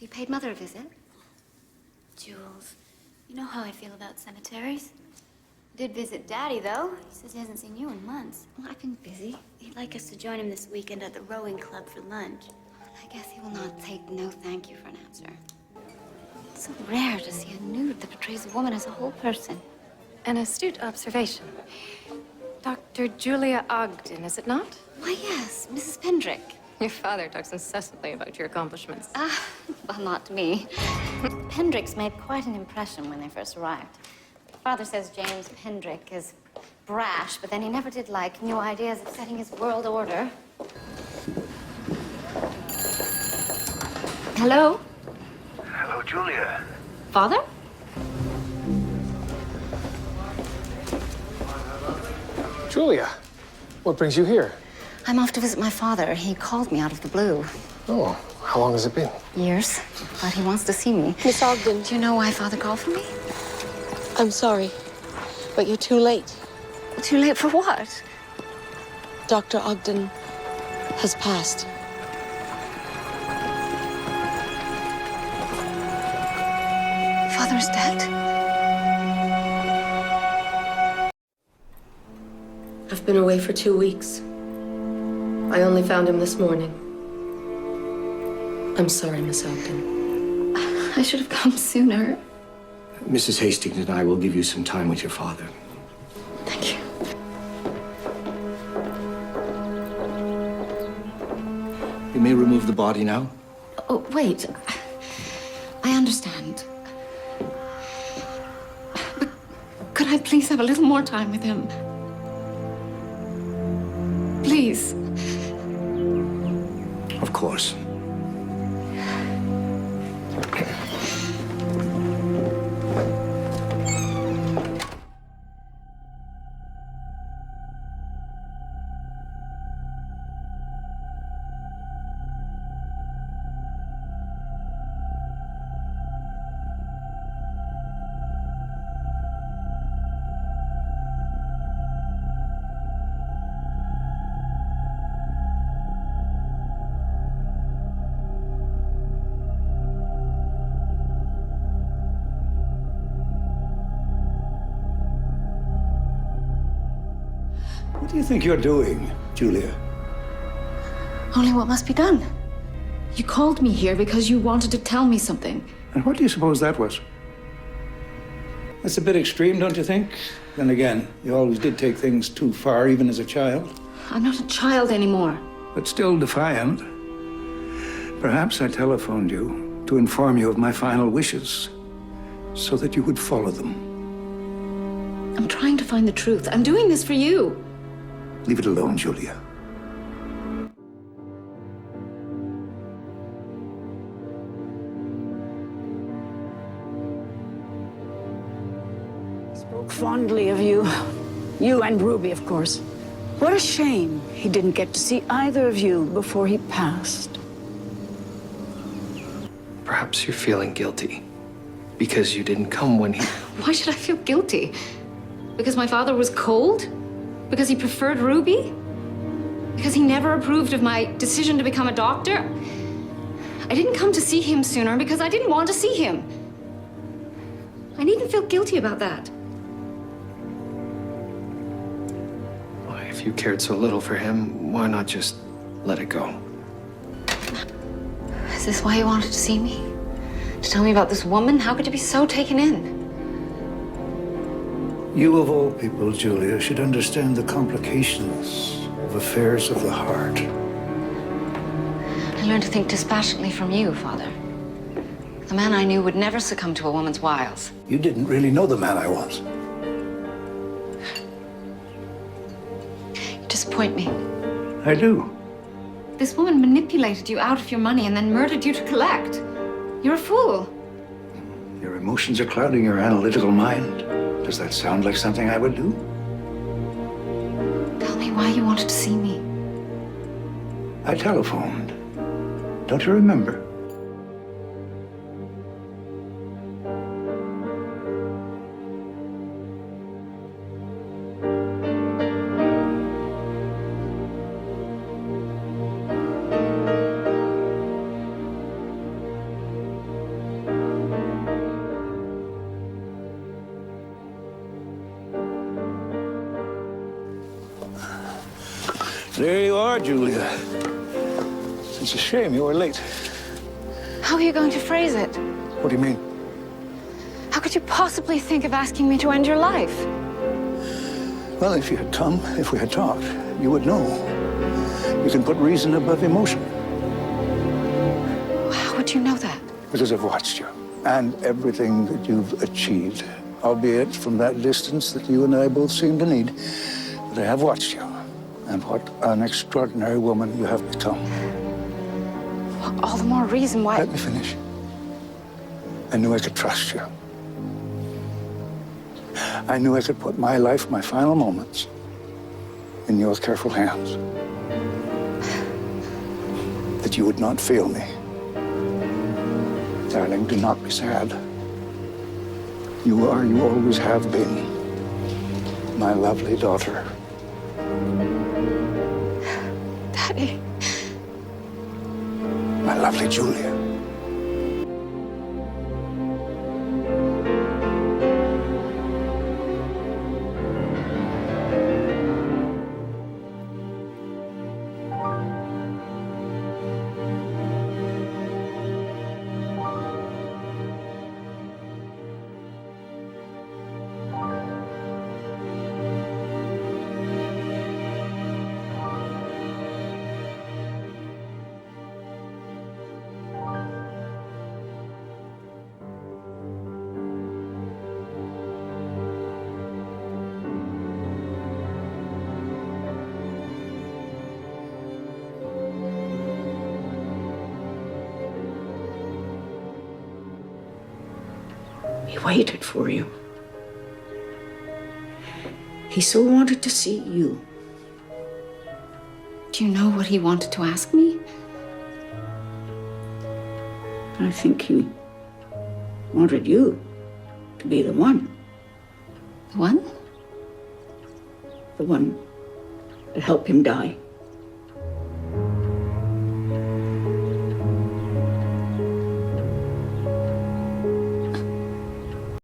You paid Mother a visit? Jules, you know how I feel about cemeteries. I did visit Daddy, though. He says he hasn't seen you in months. Well, I've been busy. He'd like us to join him this weekend at the rowing club for lunch. I guess he will not take no thank you for an answer. It's so rare to see a nude that portrays a woman as a whole person. An astute observation. Dr. Julia Ogden, is it not? Why, yes, Mrs. Pendrick. Your father talks incessantly about your accomplishments. Well, not to me. Pendricks made quite an impression when they first arrived. Father says James Pendrick is brash, but then he never did like new ideas of setting his world order. Hello? Hello, Julia. Father? Julia, what brings you here? I'm off to visit my father. He called me out of the blue. Oh, how long has it been? Years, but he wants to see me. Miss Ogden. Do you know why Father called for me? I'm sorry, but you're too late. Too late for what? Dr. Ogden has passed. Father is dead? I've been away for 2 weeks. I only found him this morning. I'm sorry, Miss Ogden. I should have come sooner. Mrs. Hastings and I will give you some time with your father. Thank you. You may remove the body now. Oh, wait. I understand. But could I please have a little more time with him? Please. Of course. What do you think you're doing, Julia? Only what must be done. You called me here because you wanted to tell me something. And what do you suppose that was? That's a bit extreme, don't you think? Then again, you always did take things too far, even as a child. I'm not a child anymore. But still defiant. Perhaps I telephoned you to inform you of my final wishes, so that you would follow them. I'm trying to find the truth. I'm doing this for you. Leave it alone, Julia. Spoke fondly of you. You and Ruby, of course. What a shame he didn't get to see either of you before he passed. Perhaps you're feeling guilty because you didn't come when he... Why should I feel guilty? Because my father was cold? Because he preferred Ruby? Because he never approved of my decision to become a doctor? I didn't come to see him sooner because I didn't want to see him. I needn't feel guilty about that. Well, if you cared so little for him, why not just let it go? Is this why you wanted to see me? To tell me about this woman? How could you be so taken in? You, of all people, Julia, should understand the complications of affairs of the heart. I learned to think dispassionately from you, Father. The man I knew would never succumb to a woman's wiles. You didn't really know the man I was. You disappoint me. I do. This woman manipulated you out of your money and then murdered you to collect. You're a fool. Your emotions are clouding your analytical mind. Does that sound like something I would do? Tell me why you wanted to see me. I telephoned. Don't you remember? There you are, Julia. It's a shame you were late. How are you going to phrase it? What do you mean? How could you possibly think of asking me to end your life? Well, if you had come, if we had talked, you would know. You can put reason above emotion. How would you know that? Because I've watched you and everything that you've achieved, albeit from that distance that you and I both seem to need. But I have watched you, and what an extraordinary woman you have become. Well, all the more reason why... Let me finish. I knew I could trust you. I knew I could put my life, my final moments, in your careful hands. That you would not fail me. Darling, do not be sad. You are, you always have been, my lovely daughter. Daddy. My lovely Julia. He waited for you. He so wanted to see you. Do you know what he wanted to ask me? I think he wanted you to be the one. The one? The one that helped him die.